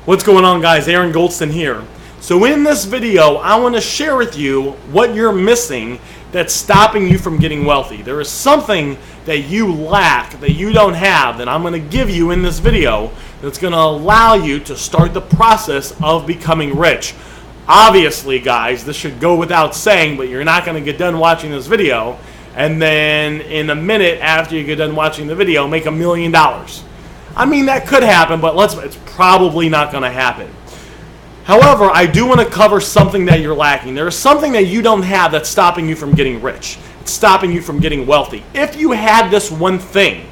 What's going on, guys? Aaron Goldsten here. So in this video, I want to share with you what you're missing that's stopping you from getting wealthy. There is something that you lack, that you don't have, that I'm going to give you in this video that's going to allow you to start the process of becoming rich. Obviously, guys, this should go without saying, but you're not going to get done watching this video and then in a minute after you get done watching the video, make $1 million. I mean, that could happen, but it's probably not going to happen. However, I do want to cover something that you're lacking. There is something that you don't have that's stopping you from getting rich. It's stopping you from getting wealthy. If you had this one thing,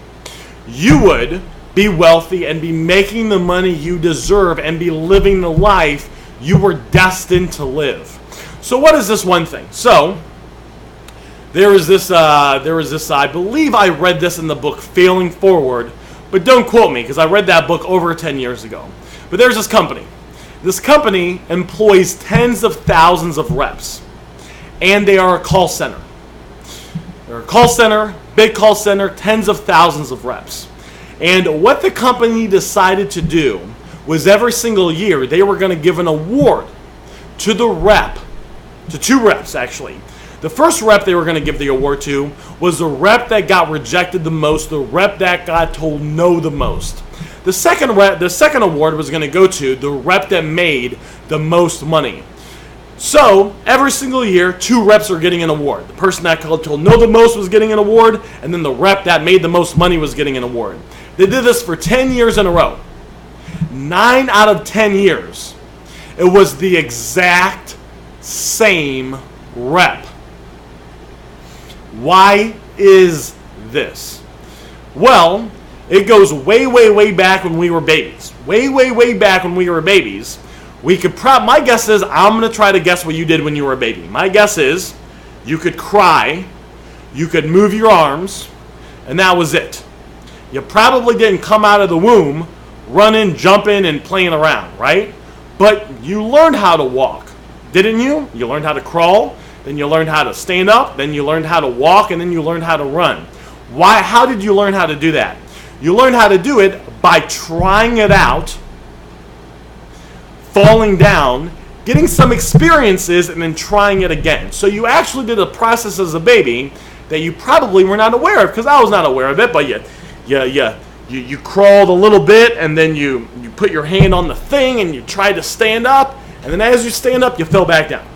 you would be wealthy and be making the money you deserve and be living the life you were destined to live. So what is this one thing? So there is this, I believe I read this in the book Failing Forward, but don't quote me because I read that book over 10 years ago. But there's this company. This company employs tens of thousands of reps, and they are a call center. They're a call center, big call center, tens of thousands of reps. And what the company decided to do was every single year they were going to give an award to the rep, to two reps actually. The first rep they were going to give the award to was the rep that got rejected the most, the rep that got told no the most. The second award was going to go to the rep that made the most money. So every single year, two reps are getting an award. The person that got told no the most was getting an award, and then the rep that made the most money was getting an award. They did this for 10 years in a row. 9 out of 10 years, it was the exact same rep. Why is this? Well, it goes way, way, way back when we were babies. Way, way, way back when we were babies. My guess is, I'm going to try to guess what you did when you were a baby. My guess is you could cry, you could move your arms, and that was it. You probably didn't come out of the womb running, jumping, and playing around, right? But you learned how to walk, didn't you? You learned how to crawl, then you learned how to stand up, then you learned how to walk, and then you learned how to run. Why? How did you learn how to do that? You learn how to do it by trying it out, falling down, getting some experiences, and then trying it again. So you actually did a process as a baby that you probably were not aware of, because I was not aware of it, but you crawled a little bit, and then you put your hand on the thing, and you tried to stand up, and then as you stand up, you fell back down.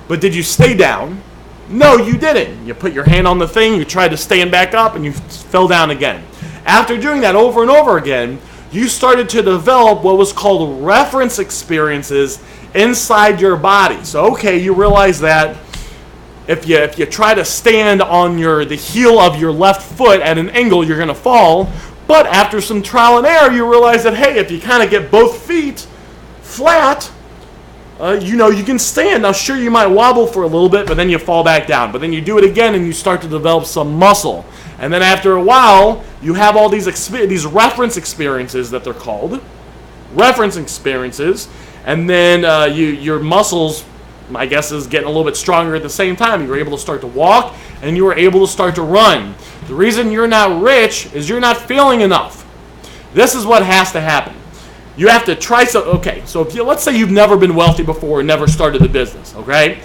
But did you stay down? No, you didn't. You put your hand on the thing, you tried to stand back up, and you fell down again. After doing that over and over again, you started to develop what was called reference experiences inside your body. So, okay, you realize that if you try to stand on the heel of your left foot at an angle, you're going to fall. But after some trial and error, you realize that, hey, if you kind of get both feet flat, you can stand. Now, sure, you might wobble for a little bit, but then you fall back down. But then you do it again, and you start to develop some muscle. And then after a while, you have all these reference experiences that they're called. Reference experiences. And then your muscles, my guess, is getting a little bit stronger at the same time. You're able to start to walk, and you are able to start to run. The reason you're not rich is you're not feeling enough. This is what has to happen. You have to try so if let's say you've never been wealthy before and never started the business, okay?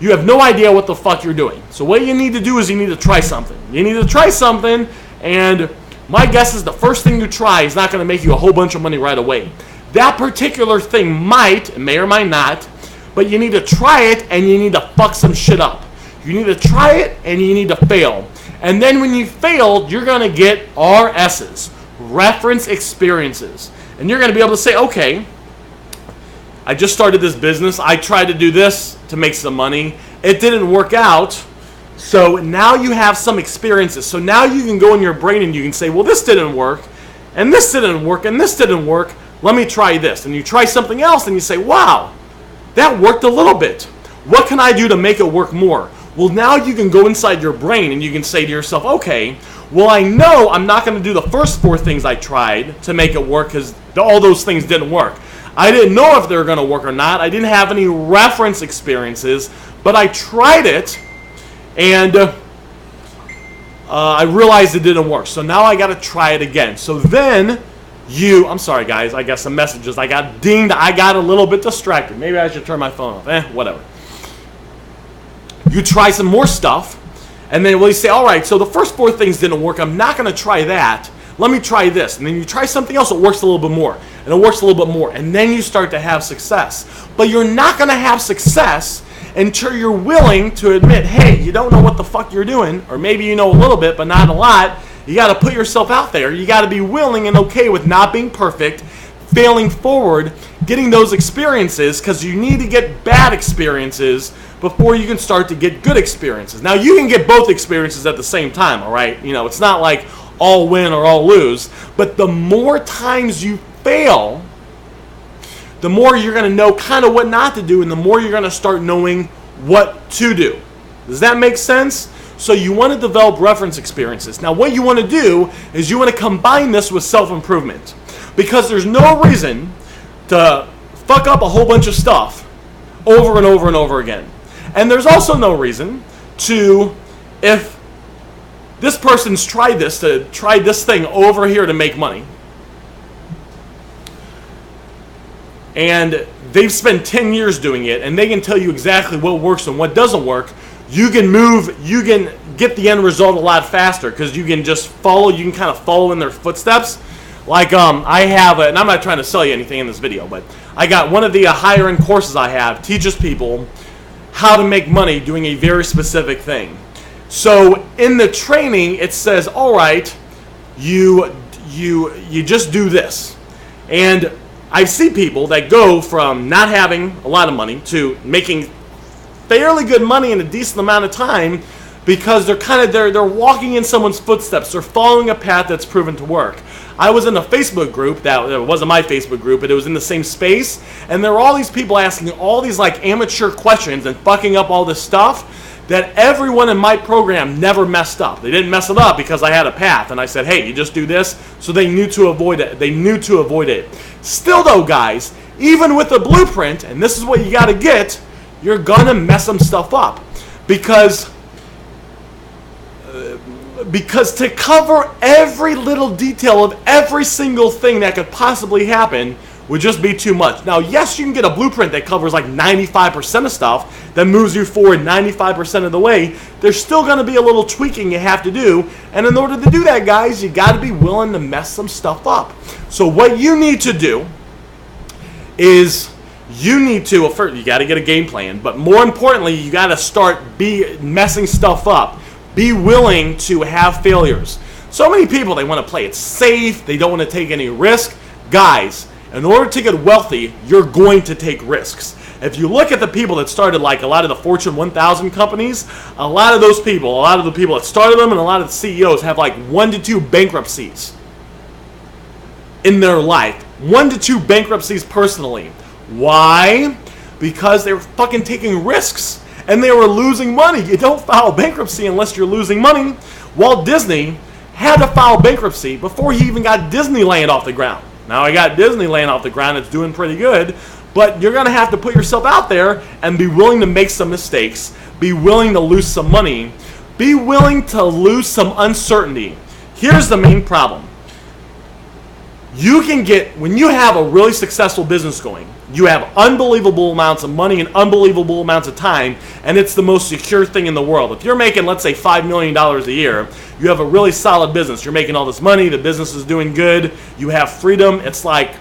You have no idea what the fuck you're doing. So what you need to do is you need to try something. You need to try something, and my guess is the first thing you try is not going to make you a whole bunch of money right away. That particular thing may or might not, but you need to try it, and you need to fuck some shit up. You need to try it, and you need to fail. And then when you fail, you're going to get RSs, reference experiences. And you're going to be able to say, okay, I just started this business. I tried to do this to make some money. It didn't work out. So now you have some experiences. So now you can go in your brain and you can say, well, this didn't work, and this didn't work, and this didn't work. Let me try this. And you try something else, and you say, wow, that worked a little bit. What can I do to make it work more? Well, now you can go inside your brain and you can say to yourself, okay, well, I know I'm not going to do the first 4 things I tried to make it work because all those things didn't work. I didn't know if they were going to work or not. I didn't have any reference experiences, but I tried it, and I realized it didn't work. So now I got to try it again. So then I'm sorry guys, I got some messages. I got dinged, I got a little bit distracted. Maybe I should turn my phone off. Whatever. You try some more stuff, and then you say, all right, so the first 4 things didn't work. I'm not going to try that. Let me try this. And then you try something else, it works a little bit more. And it works a little bit more. And then you start to have success. But you're not going to have success until you're willing to admit, hey, you don't know what the fuck you're doing. Or maybe you know a little bit, but not a lot. You got to put yourself out there. You got to be willing and okay with not being perfect, failing forward, getting those experiences, because you need to get bad experiences before you can start to get good experiences. Now, you can get both experiences at the same time, all right? You know, it's not like all win or all lose, but the more times you fail, the more you're going to know kind of what not to do, and the more you're going to start knowing what to do. Does that make sense? So you want to develop reference experiences. Now, what you want to do is you want to combine this with self-improvement, because there's no reason to fuck up a whole bunch of stuff over and over and over again. And there's also no reason to, if this person's tried this thing over here to make money, and they've spent 10 years doing it, and they can tell you exactly what works and what doesn't work, you can get the end result a lot faster, because you can just you can kind of follow in their footsteps. Like I have, and I'm not trying to sell you anything in this video, but I got one of the higher end courses I have teaches people how to make money doing a very specific thing. So in the training, it says, all right, you just do this. And I see people that go from not having a lot of money to making fairly good money in a decent amount of time, because they're walking in someone's footsteps. They're following a path that's proven to work. I was in a Facebook group that wasn't my Facebook group, but it was in the same space, and there were all these people asking all these like amateur questions and fucking up all this stuff that everyone in my program never messed up. They didn't mess it up because I had a path, and I said, hey, you just do this, so they knew to avoid it. Still though, guys, even with a blueprint, and this is what you got to get, you're gonna mess some stuff up, because to cover every little detail of every single thing that could possibly happen would just be too much. Now, yes, you can get a blueprint that covers like 95% of stuff, that moves you forward 95% of the way. There's still going to be a little tweaking you have to do, and in order to do that, guys, you got to be willing to mess some stuff up. So what you need to do is first, you got to get a game plan, but more importantly, you got to start messing stuff up. Be willing to have failures. So many people, they want to play it safe. They don't want to take any risk. Guys, in order to get wealthy, you're going to take risks. If you look at the people that started like a lot of the Fortune 1000 companies, a lot of the people that started them and a lot of the CEOs have like 1 to 2 bankruptcies in their life. 1 to 2 bankruptcies personally. Why? Because they were fucking taking risks. And they were losing money. You don't file bankruptcy unless you're losing money. Walt Disney had to file bankruptcy before he even got Disneyland off the ground. Now he got Disneyland off the ground. It's doing pretty good. But you're going to have to put yourself out there and be willing to make some mistakes. Be willing to lose some money. Be willing to lose some uncertainty. Here's the main problem. When you have a really successful business going, you have unbelievable amounts of money and unbelievable amounts of time, and it's the most secure thing in the world. If you're making, let's say, $5 million a year, you have a really solid business. You're making all this money, the business is doing good, you have freedom. It's like,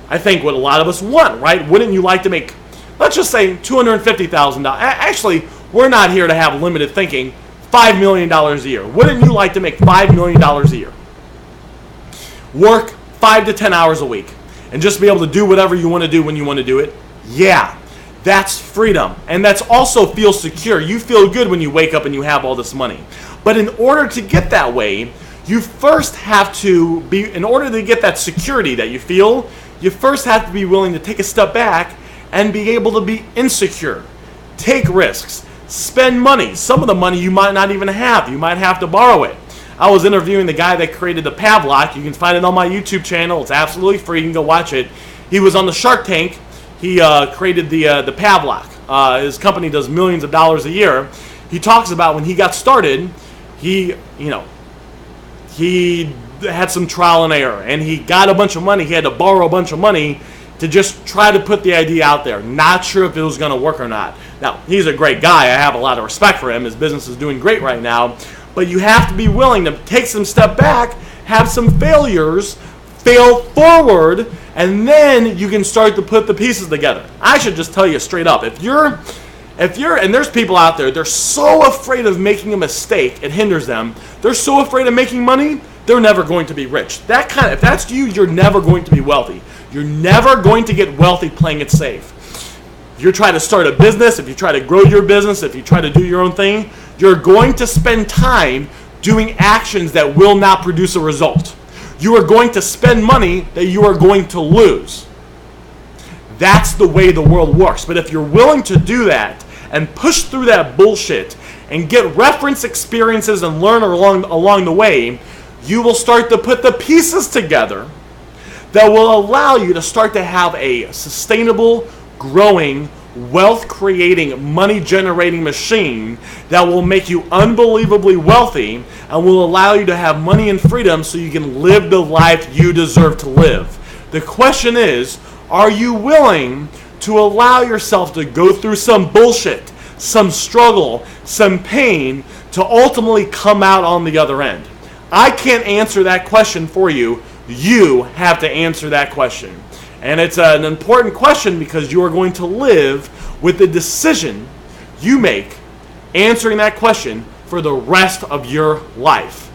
I think, what a lot of us want, right? Wouldn't you like to make, let's just say, $250,000? Actually, we're not here to have limited thinking. $5 million a year. Wouldn't you like to make $5 million a year? Work 5 to 10 hours a week and just be able to do whatever you want to do when you want to do it? Yeah, that's freedom. And that's also feels secure. You feel good when you wake up and you have all this money. But in order to get that way, you first have to be, in order to get that security that you feel, you first have to be willing to take a step back and be able to be insecure. Take risks. Spend money. Some of the money you might not even have. You might have to borrow it. I was interviewing the guy that created the Pavlok. You can find it on my YouTube channel. It's absolutely free. You can go watch it. He was on the Shark Tank. He created the Pavlok. His company does millions of dollars a year. He talks about when he got started, he had some trial and error, and he got a bunch of money. He had to borrow a bunch of money to just try to put the idea out there. Not sure if it was going to work or not. Now, he's a great guy. I have a lot of respect for him. His business is doing great right now. But you have to be willing to take some step back, have some failures, fail forward, and then you can start to put the pieces together. I should just tell you straight up, if you're, and there's people out there, they're so afraid of making a mistake, it hinders them. They're so afraid of making money, they're never going to be rich. If that's you, you're never going to be wealthy. You're never going to get wealthy playing it safe. If you're trying to start a business, if you try to grow your business, if you try to do your own thing, you're going to spend time doing actions that will not produce a result. You are going to spend money that you are going to lose. That's the way the world works. But if you're willing to do that and push through that bullshit and get reference experiences and learn along the way, you will start to put the pieces together that will allow you to start to have a sustainable, growing, wealth-creating, money-generating machine that will make you unbelievably wealthy and will allow you to have money and freedom so you can live the life you deserve to live. The question is, are you willing to allow yourself to go through some bullshit, some struggle, some pain to ultimately come out on the other end? I can't answer that question for you. You have to answer that question. And it's an important question because you are going to live with the decision you make answering that question for the rest of your life.